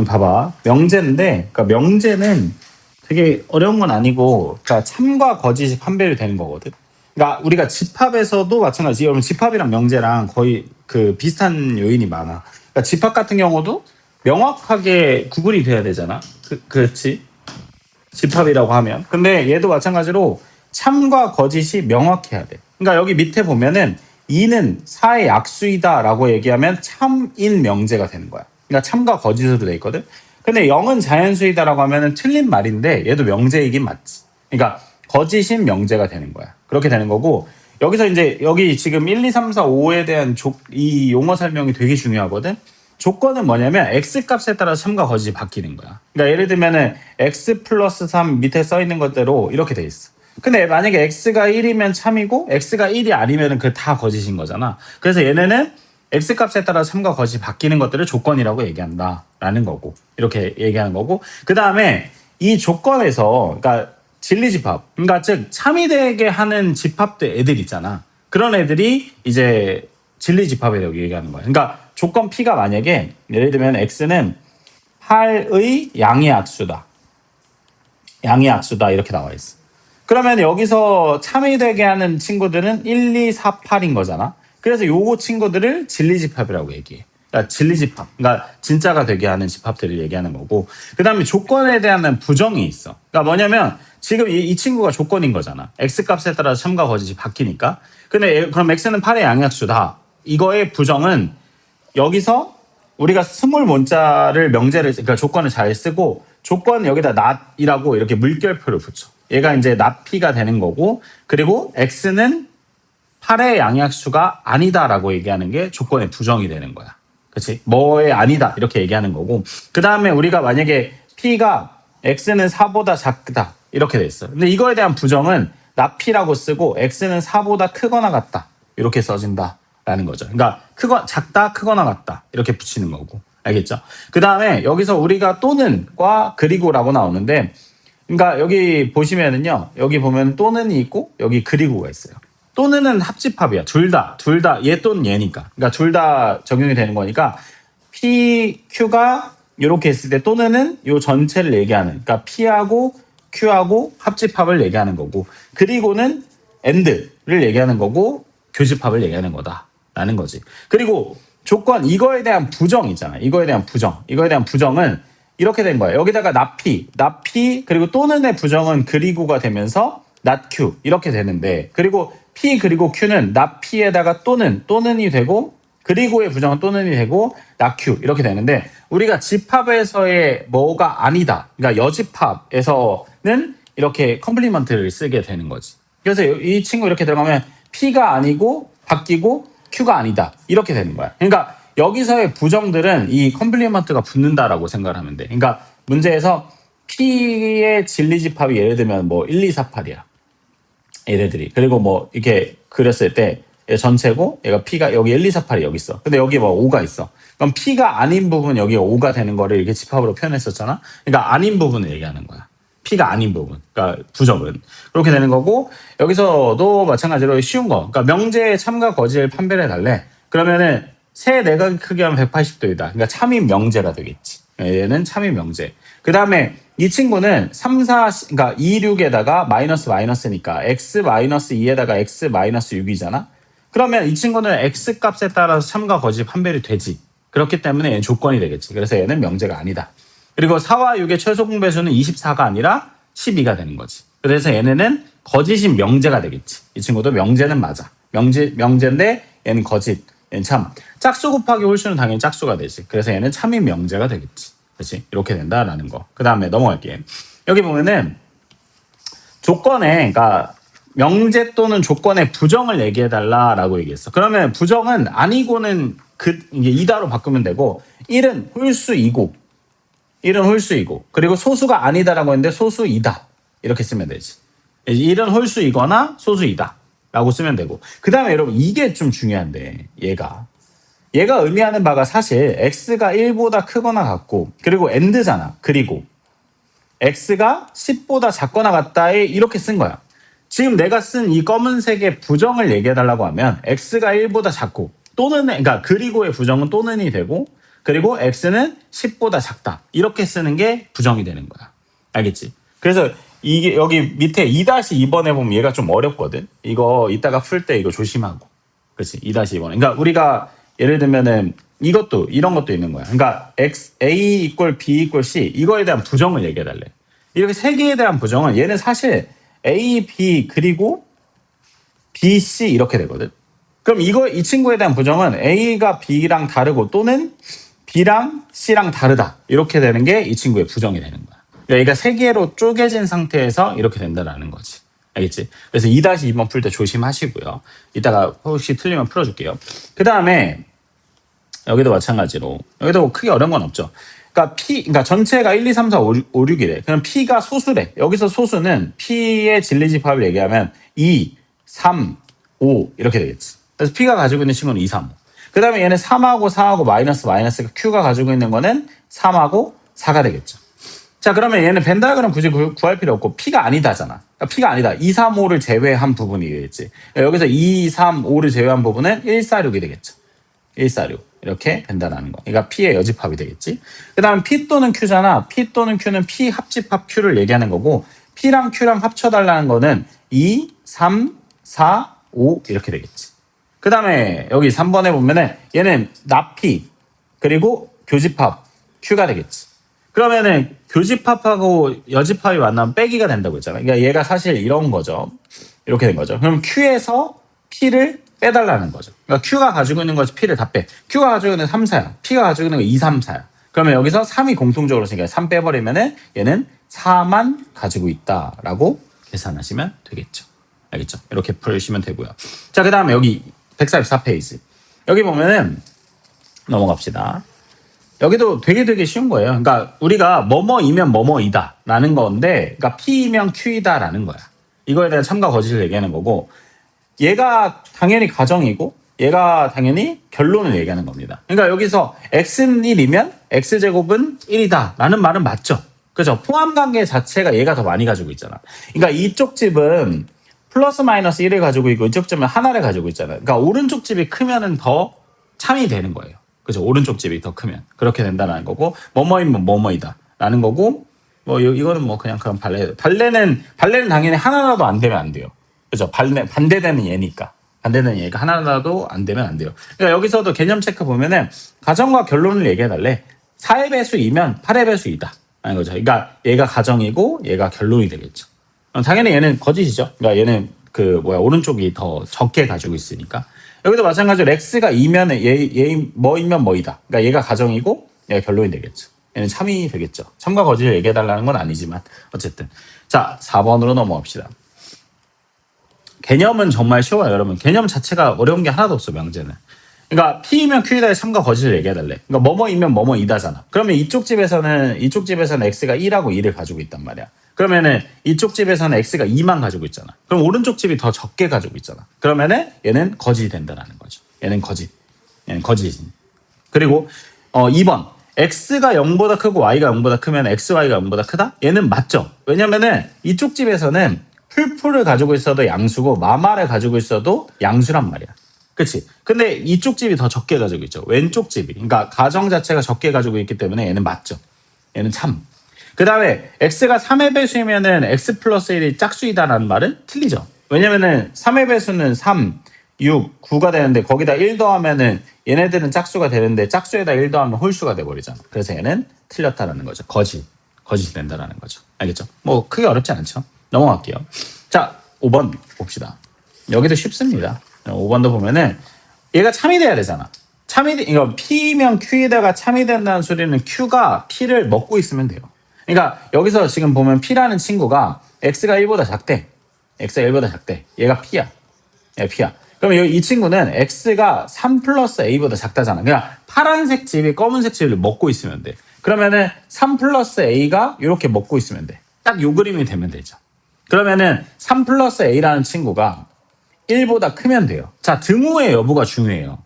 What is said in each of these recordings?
봐봐. 명제인데, 그러니까 명제는 되게 어려운 건 아니고, 그러니까 참과 거짓이 판별이 되는 거거든. 그러니까 우리가 집합에서도 마찬가지. 여러분 집합이랑 명제랑 거의 그 비슷한 요인이 많아. 그러니까 집합 같은 경우도 명확하게 구분이 돼야 되잖아. 그렇지. 집합이라고 하면. 근데 얘도 마찬가지로 참과 거짓이 명확해야 돼. 그러니까 여기 밑에 보면은 2는 4의 약수이다라고 얘기하면 참인 명제가 되는 거야. 그러니까 참과 거짓으로 돼 있거든. 근데 0은 자연수이다라고 하면은 틀린 말인데 얘도 명제이긴 맞지. 그러니까 거짓인 명제가 되는 거야. 그렇게 되는 거고 여기서 이제 여기 지금 1, 2, 3, 4, 5에 대한 이 용어 설명이 되게 중요하거든. 조건은 뭐냐면 x 값에 따라 참과 거짓이 바뀌는 거야. 그러니까 예를 들면은 x 플러스 3 밑에 써 있는 것대로 이렇게 돼 있어. 근데 만약에 x가 1이면 참이고 x가 1이 아니면은 그 다 거짓인 거잖아. 그래서 얘네는 x 값에 따라 참과 거짓이 바뀌는 것들을 조건이라고 얘기한다라는 거고 이렇게 얘기하는 거고 그 다음에 이 조건에서 그러니까 진리집합 그러니까 즉 참이 되게 하는 집합들 애들 있잖아. 그런 애들이 이제 진리집합이라고 얘기하는 거야. 그러니까 조건 P가 만약에 예를 들면 X는 8의 양의 약수다. 양의 약수다 이렇게 나와 있어. 그러면 여기서 참이 되게 하는 친구들은 1, 2, 4, 8인 거잖아. 그래서 요거 친구들을 진리집합이라고 얘기해. 그러니까 진리집합. 그러니까 진짜가 되게 하는 집합들을 얘기하는 거고 그 다음에 조건에 대한 부정이 있어. 그러니까 뭐냐면 지금 이 친구가 조건인 거잖아. X값에 따라 참과 거짓이 바뀌니까. 근데 그럼 X는 8의 양약수다. 이거의 부정은 여기서 우리가 스몰 문자를 명제를 그러니까 조건을 잘 쓰고 조건 여기다 not이라고 이렇게 물결표를 붙여. 얘가 이제 not P가 되는 거고 그리고 X는 8의 양약수가 아니다라고 얘기하는 게 조건의 부정이 되는 거야. 그렇지? 뭐의 아니다 이렇게 얘기하는 거고 그 다음에 우리가 만약에 P가 X는 4보다 작다 이렇게 돼 있어. 근데 이거에 대한 부정은 not P라고 쓰고 X는 4보다 크거나 같다 이렇게 써진다. 라는 거죠. 그러니까 작다, 크거나 같다 이렇게 붙이는 거고 알겠죠? 그 다음에 여기서 우리가 또는과 그리고라고 나오는데 그러니까 여기 보시면은요 여기 보면 또는이 있고 여기 그리고가 있어요. 또는은 합집합이야. 둘 다 얘 또는 얘니까 그러니까 둘 다 적용이 되는 거니까 P, Q가 이렇게 했을 때 또는은 요 전체를 얘기하는 그러니까 P하고 Q하고 합집합을 얘기하는 거고 그리고는 AND를 얘기하는 거고 교집합을 얘기하는 거다. 라는 거지. 그리고 조건 이거에 대한 부정 있잖아. 이거에 대한 부정은 이렇게 된 거야. 여기다가 not P 그리고 또는의 부정은 그리고가 되면서 not Q 이렇게 되는데 그리고 P 그리고 Q는 not P에다가 또는이 되고 그리고의 부정은 또는이 되고 not Q 이렇게 되는데 우리가 집합에서의 뭐가 아니다. 그러니까 여집합에서는 이렇게 컴플리먼트를 쓰게 되는 거지. 그래서 이 친구 이렇게 들어가면 P가 아니고 바뀌고 Q가 아니다. 이렇게 되는 거야. 그러니까 여기서의 부정들은 이 컴플리먼트가 붙는다라고 생각을 하면 돼. 그러니까 문제에서 P의 진리집합이 예를 들면 뭐 1, 2, 4, 8이야. 얘네들이. 그리고 뭐 이렇게 그렸을 때 얘 전체고 얘가 P가 여기 1, 2, 4, 8이 여기 있어. 근데 여기 뭐 5가 있어. 그럼 P가 아닌 부분 여기 5가 되는 거를 이렇게 집합으로 표현했었잖아. 그러니까 아닌 부분을 얘기하는 거야. P가 아닌 부분, 그러니까 부정은 그렇게 되는 거고 여기서도 마찬가지로 쉬운 거, 그러니까 명제의 참과 거짓을 판별해 달래. 그러면은 세 내각의 크기하면 180도이다. 그러니까 참인 명제가 되겠지. 얘는 참인 명제. 그 다음에 이 친구는 3, 4, 그러니까 2, 6에다가 마이너스니까 x 마이너스 2에다가 x 마이너스 6이잖아. 그러면 이 친구는 x 값에 따라서 참과 거짓 판별이 되지. 그렇기 때문에 얘는 조건이 되겠지. 그래서 얘는 명제가 아니다. 그리고 4와 6의 최소 공배수는 24가 아니라 12가 되는 거지. 그래서 얘네는 거짓인 명제가 되겠지. 이 친구도 명제는 맞아. 명제인데 얘는 거짓. 얘는 참. 짝수 곱하기 홀수는 당연히 짝수가 되지. 그래서 얘는 참인 명제가 되겠지. 그렇지? 이렇게 된다라는 거. 그 다음에 넘어갈게요. 여기 보면은 조건에, 그러니까 명제 또는 조건의 부정을 얘기해달라라고 얘기했어. 그러면 부정은 아니고는 이게 이다로 바꾸면 되고 1은 홀수이고 그리고 소수가 아니다라고 했는데 소수이다 이렇게 쓰면 되지. 1은 홀수이거나 소수이다 라고 쓰면 되고 그 다음에 여러분 이게 좀 중요한데 얘가 의미하는 바가 사실 x가 1보다 크거나 같고 그리고 and잖아. 그리고 x가 10보다 작거나 같다에 이렇게 쓴 거야. 지금 내가 쓴 이 검은색의 부정을 얘기해달라고 하면 x가 1보다 작고 또는 그러니까 그리고의 부정은 또는이 되고 그리고 x는 10보다 작다. 이렇게 쓰는 게 부정이 되는 거야. 알겠지? 그래서 이게 여기 밑에 2-2번에 보면 얘가 좀 어렵거든. 이거 이따가 풀 때 이거 조심하고. 그렇지? 2-2번. 그러니까 우리가 예를 들면은 이것도 이런 것도 있는 거야. 그러니까 A 이퀄 B 이퀄 C 이거에 대한 부정을 얘기해 달래. 이렇게 세 개에 대한 부정은 얘는 사실 A, B 그리고 B, C 이렇게 되거든. 그럼 이 친구에 대한 부정은 A가 B랑 다르고 또는 B랑 C랑 다르다. 이렇게 되는 게 이 친구의 부정이 되는 거야. 그러니까 얘가 세 개로 쪼개진 상태에서 이렇게 된다는 거지. 알겠지? 그래서 2-2번 풀 때 조심하시고요. 이따가 혹시 틀리면 풀어줄게요. 그 다음에 여기도 마찬가지로 여기도 뭐 크게 어려운 건 없죠. 그러니까 전체가 1, 2, 3, 4, 5, 6이래. 그럼 P가 소수래. 여기서 소수는 P의 진리집합을 얘기하면 2, 3, 5 이렇게 되겠지. 그래서 P가 가지고 있는 친구는 2, 3, 5. 그 다음에 얘는 3하고 4하고 마이너스가 Q가 가지고 있는 거는 3하고 4가 되겠죠. 자, 그러면 얘는 벤 다이어그램 굳이 구할 필요 없고 P가 아니다잖아. 그러니까 P가 아니다. 2, 3, 5를 제외한 부분이 되겠지. 여기서 2, 3, 5를 제외한 부분은 1, 4, 6이 되겠죠. 1, 4, 6 이렇게 된다는 거. 그러니까 P의 여집합이 되겠지. 그 다음 P 또는 Q잖아. P 또는 Q는 P 합집합 Q를 얘기하는 거고 P랑 Q랑 합쳐달라는 거는 2, 3, 4, 5 이렇게 되겠지. 그 다음에 여기 3번에 보면은 얘는 납P 그리고 교집합 Q가 되겠지. 그러면은 교집합하고 여집합이 만나면 빼기가 된다고 했잖아. 그러니까 얘가 사실 이런 거죠. 이렇게 된 거죠. 그럼 Q에서 P를 빼달라는 거죠. 그러니까 Q가 가지고 있는 것이 P를 다 빼. Q가 가지고 있는 3, 4야. P가 가지고 있는 거 2, 3, 4야. 그러면 여기서 3이 공통적으로 생겨요. 3 빼버리면은 얘는 4만 가지고 있다라고 계산하시면 되겠죠. 알겠죠? 이렇게 풀시면 되고요. 자, 그 다음에 여기 144페이지. 여기 보면은 넘어갑시다. 여기도 되게 쉬운 거예요. 그러니까 우리가 뭐뭐이면 뭐뭐이다 라는 건데, 그러니까 P이면 Q이다 라는 거야. 이거에 대한 참과 거짓을 얘기하는 거고, 얘가 당연히 가정이고 얘가 당연히 결론을 얘기하는 겁니다. 그러니까 여기서 x는 1이면 x제곱은 1이다 라는 말은 맞죠. 그죠? 포함관계 자체가 얘가 더 많이 가지고 있잖아. 그러니까 이쪽 집은 플러스 마이너스 1을 가지고 있고 이쪽 집은 하나를 가지고 있잖아요. 그러니까 오른쪽 집이 크면은 더 참이 되는 거예요. 그죠? 오른쪽 집이 더 크면 그렇게 된다는 거고, 뭐뭐이면 뭐뭐이다 라는 거고, 뭐 이거는 뭐 그냥 그런 발레는 당연히 하나라도 안 되면 안 돼요. 그죠? 반대되는 얘니까. 반대되는 얘가 하나라도 안 되면 안 돼요. 그러니까 여기서도 개념 체크 보면은 가정과 결론을 얘기해달래. 4의 배수 2면 8의 배수 2다. 라는 거죠. 그러니까 얘가 가정이고 얘가 결론이 되겠죠. 당연히 얘는 거짓이죠. 그러니까 얘는 오른쪽이 더 적게 가지고 있으니까. 여기도 마찬가지로 x가 2면 얘 뭐이면 뭐이다. 그러니까 얘가 가정이고 얘가 결론이 되겠죠. 얘는 참이 되겠죠. 참과 거짓을 얘기해달라는 건 아니지만 어쨌든. 자, 4번으로 넘어갑시다. 개념은 정말 쉬워요, 여러분. 개념 자체가 어려운 게 하나도 없어, 명제는. 그러니까 P이면 Q이다의 참과 거짓을 얘기해달래. 그러니까 뭐뭐이면 뭐뭐이다잖아. 그러면 이쪽 집에서는 x가 1하고 2를 가지고 있단 말이야. 그러면은 이쪽 집에서는 x가 2만 가지고 있잖아. 그럼 오른쪽 집이 더 적게 가지고 있잖아. 그러면은 얘는 거짓이 된다는 거죠. 얘는 거짓. 그리고 2번. x가 0보다 크고 y가 0보다 크면 xy가 0보다 크다? 얘는 맞죠. 왜냐면은 이쪽 집에서는 풀풀을 가지고 있어도 양수고 마마를 가지고 있어도 양수란 말이야. 그치? 근데 이쪽 집이 더 적게 가지고 있죠. 왼쪽 집이. 그러니까 가정 자체가 적게 가지고 있기 때문에 얘는 맞죠. 얘는 참. 그 다음에 x가 3의 배수이면은 x 플러스 1이 짝수이다라는 말은 틀리죠. 왜냐면은 3의 배수는 3, 6, 9가 되는데 거기다 1 더하면은 얘네들은 짝수가 되는데 짝수에다 1 더하면 홀수가 돼버리잖아. 그래서 얘는 틀렸다라는 거죠. 거짓이 된다라는 거죠. 알겠죠? 뭐 크게 어렵지 않죠. 넘어갈게요. 자, 5번 봅시다. 여기도 쉽습니다. 5번도 보면은 얘가 참이 돼야 되잖아. 이거 P면 Q에다가 참이 된다는 소리는 Q가 P를 먹고 있으면 돼요. 그러니까 여기서 지금 보면 P라는 친구가 X가 1보다 작대. 얘가 P야. 그러면 이 친구는 X가 3 플러스 A보다 작다잖아. 그러니까 파란색 집이 검은색 집을 먹고 있으면 돼. 그러면은 3 플러스 A가 이렇게 먹고 있으면 돼. 딱 요 그림이 되면 되죠. 그러면은 3 플러스 A라는 친구가 1보다 크면 돼요. 자, 등호의 여부가 중요해요.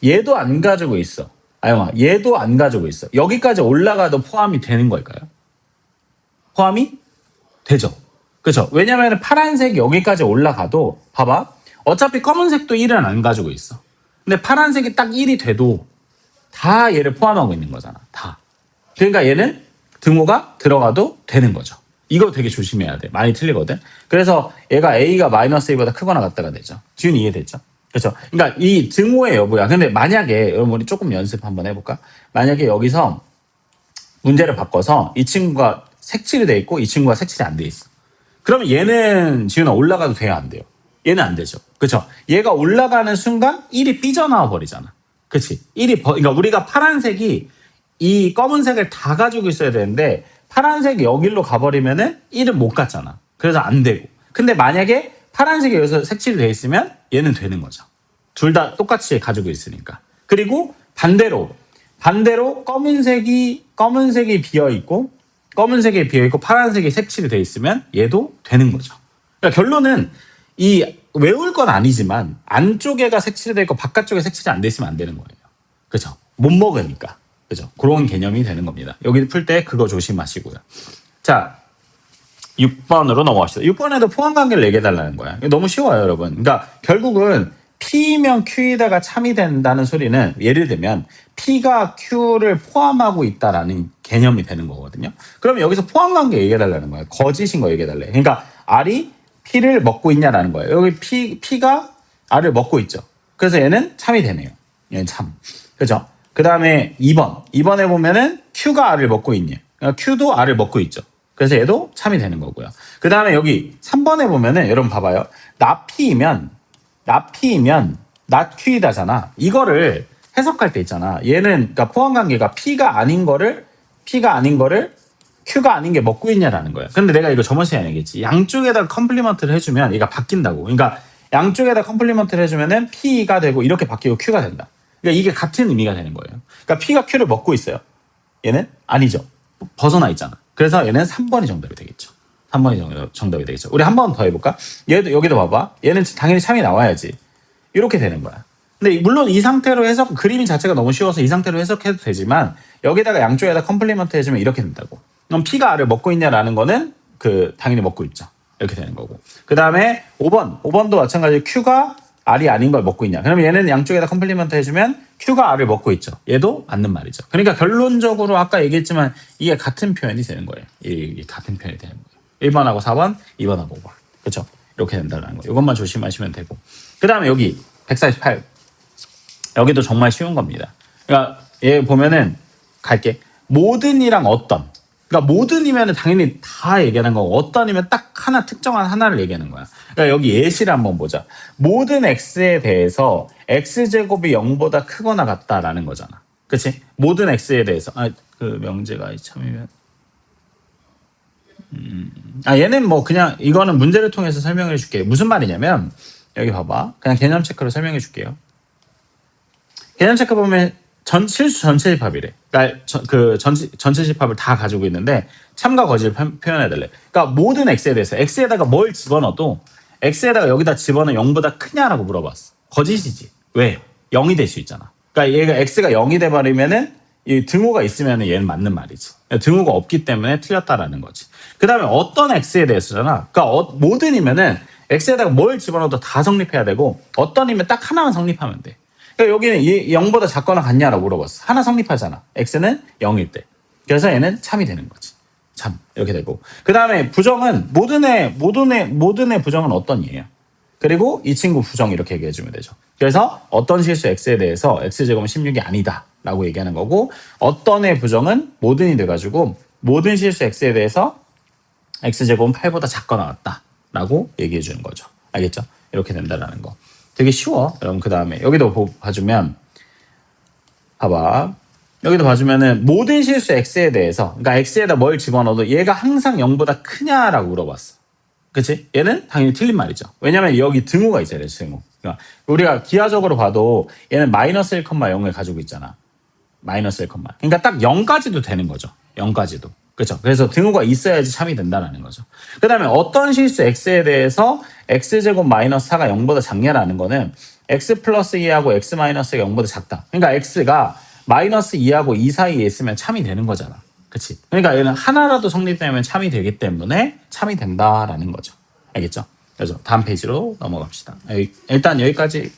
얘도 안 가지고 있어. 아영아, 얘도 안 가지고 있어. 여기까지 올라가도 포함이 되는 걸까요? 포함이 되죠. 그렇죠? 왜냐면 파란색 여기까지 올라가도 봐봐. 어차피 검은색도 1은 안 가지고 있어. 근데 파란색이 딱 1이 돼도 다 얘를 포함하고 있는 거잖아. 다. 그러니까 얘는 등호가 들어가도 되는 거죠. 이거 되게 조심해야 돼. 많이 틀리거든. 그래서 얘가 a가 마이너스 a보다 크거나 같다가 되죠. 지금 이해됐죠? 그렇죠? 그러니까 이 등호의 여부야. 근데 만약에 여러분 우리 조금 연습 한번 해볼까? 만약에 여기서 문제를 바꿔서 이 친구가 색칠이 돼 있고 이 친구가 색칠이 안 돼 있어. 그러면 얘는 지훈아 올라가도 돼요, 안 돼요? 얘는 안 되죠. 그렇죠? 얘가 올라가는 순간 1이 삐져나와 버리잖아. 그렇지? 1이 그러니까 우리가 파란색이 이 검은색을 다 가지고 있어야 되는데 파란색이 여기로 가버리면은 1은 못 갔잖아. 그래서 안 되고. 근데 만약에 파란색이 여기서 색칠이 돼 있으면 얘는 되는 거죠. 둘 다 똑같이 가지고 있으니까. 그리고 반대로 검은색이 비어 있고 파란색이 색칠이 돼 있으면 얘도 되는 거죠. 그러니까 결론은 이 외울 건 아니지만 안쪽에가 색칠이 돼 있고 바깥쪽에 색칠이 안 돼 있으면 안 되는 거예요. 그렇죠? 못 먹으니까. 그죠? 그런 개념이 되는 겁니다. 여기 풀 때 그거 조심하시고요. 자, 6번으로 넘어갑시다. 6번에도 포함관계를 얘기해달라는 거야. 너무 쉬워요, 여러분. 그러니까 결국은 P면 Q에다가 참이 된다는 소리는 예를 들면 P가 Q를 포함하고 있다라는 개념이 되는 거거든요. 그러면 여기서 포함관계 얘기해달라는 거예요. 거짓인 거 얘기해달래. 그러니까 R이 P를 먹고 있냐라는 거예요. 여기 P가 R을 먹고 있죠. 그래서 얘는 참이 되네요. 얘는 참. 그죠? 그 다음에 2번에 보면은 Q가 R을 먹고 있냐. 그러니까 Q도 R을 먹고 있죠. 그래서 얘도 참이 되는 거고요. 그 다음에 여기 3번에 보면은 여러분 봐봐요. 나 P이면 not Q이다잖아. 이거를 해석할 때 있잖아. 얘는 그러니까 포함관계가 P가 아닌 거를 Q가 아닌 게 먹고 있냐라는 거예요. 근데 내가 이거 저번 시간에 얘기했지. 양쪽에다 컴플리먼트를 해주면 얘가 바뀐다고. 그러니까 양쪽에다 컴플리먼트를 해주면은 P가 되고 이렇게 바뀌고 Q가 된다. 그러니까 이게 같은 의미가 되는 거예요. 그러니까 P가 Q를 먹고 있어요. 얘는 아니죠. 벗어나 있잖아. 그래서 얘는 3번이 정답이 되겠죠. 3번이 정답이 되겠죠. 우리 한 번 더 해볼까? 얘도 여기도 봐봐. 얘는 당연히 참이 나와야지. 이렇게 되는 거야. 근데 물론 이 상태로 해석 그림 자체가 너무 쉬워서 이 상태로 해석해도 되지만 여기다가 양쪽에다 컴플리먼트 해주면 이렇게 된다고. 그럼 P가 R을 먹고 있냐라는 거는 당연히 먹고 있죠. 이렇게 되는 거고. 그 다음에 5번도 마찬가지로 Q가 R이 아닌 걸 먹고 있냐. 그러면 얘는 양쪽에다 컴플리먼트 해주면 Q가 R을 먹고 있죠. 얘도 맞는 말이죠. 그러니까 결론적으로 아까 얘기했지만 이게 같은 표현이 되는 거예요. 이게 같은 표현이 되는 거예요. 1번하고 4번, 2번하고 5번. 그렇죠? 이렇게 된다는 거예요. 이것만 조심하시면 되고. 그 다음에 여기 148. 여기도 정말 쉬운 겁니다. 그러니까 얘 보면은 갈게. 모든이랑 어떤. 그러니까 모든이면 당연히 다 얘기하는 거고 어떤이면 딱 하나 특정한 하나를 얘기하는 거야. 그러니까 여기 예시를 한번 보자. 모든 x에 대해서 x제곱이 0보다 크거나 같다라는 거잖아. 그치? 모든 x에 대해서 그 명제가 참이면 얘는 뭐 그냥 이거는 문제를 통해서 설명해 줄게. 무슨 말이냐면 여기 봐봐. 그냥 개념 체크로 설명해 줄게요. 개념 체크 보면 실수 전체 집합이래. 그러니까 전체 집합을 다 가지고 있는데 참과 거짓을 표현해달래. 그러니까 모든 x에 대해서 x에다가 뭘 집어넣어도 x에다가 여기다 집어넣으면 0보다 크냐라고 물어봤어. 거짓이지. 왜? 0이 될 수 있잖아. 그러니까 얘가 x가 0이 돼버리면은 이 등호가 있으면 얘는 맞는 말이지. 등호가 없기 때문에 틀렸다라는 거지. 그 다음에 어떤 x에 대해서잖아. 그러니까 모든이면은 x에다가 뭘 집어넣어도 다 성립해야 되고 어떤이면 딱 하나만 성립하면 돼. 그러니까 여기는 0보다 작거나 같냐라고 물어봤어. 하나 성립하잖아. x는 0일 때. 그래서 얘는 참이 되는 거지. 참 이렇게 되고. 그 다음에 부정은 모든의 부정은 어떤이에요. 그리고 이 친구 부정 이렇게 얘기해주면 되죠. 그래서 어떤 실수 x에 대해서 x제곱은 16이 아니다 라고 얘기하는 거고 어떤의 부정은 모든이 돼가지고 모든 실수 x에 대해서 x제곱은 8보다 작거나 같다 라고 얘기해주는 거죠. 알겠죠? 이렇게 된다라는 거. 되게 쉬워. 여러분 그 다음에 여기도 봐주면 봐봐. 여기도 봐주면은 모든 실수 x에 대해서 그러니까 x에다 뭘 집어넣어도 얘가 항상 0보다 크냐라고 물어봤어. 그치? 얘는 당연히 틀린 말이죠. 왜냐면 여기 등호가 있어야 돼. 등호. 그러니까 우리가 기하적으로 봐도 얘는 마이너스 1,0을 가지고 있잖아. 마이너스 1, 그러니까 딱 0까지도 되는 거죠. 0까지도. 그렇죠? 그래서 등호가 있어야지 참이 된다는 거죠. 그 다음에 어떤 실수 x에 대해서 x제곱 마이너스 4가 0보다 작냐라는 거는 x 플러스 2하고 x 마이너스가 0보다 작다. 그러니까 x가 마이너스 2하고 2 사이에 있으면 참이 되는 거잖아. 그치? 그러니까 얘는 하나라도 성립되면 참이 되기 때문에 참이 된다라는 거죠. 알겠죠? 그래서 다음 페이지로 넘어갑시다. 일단 여기까지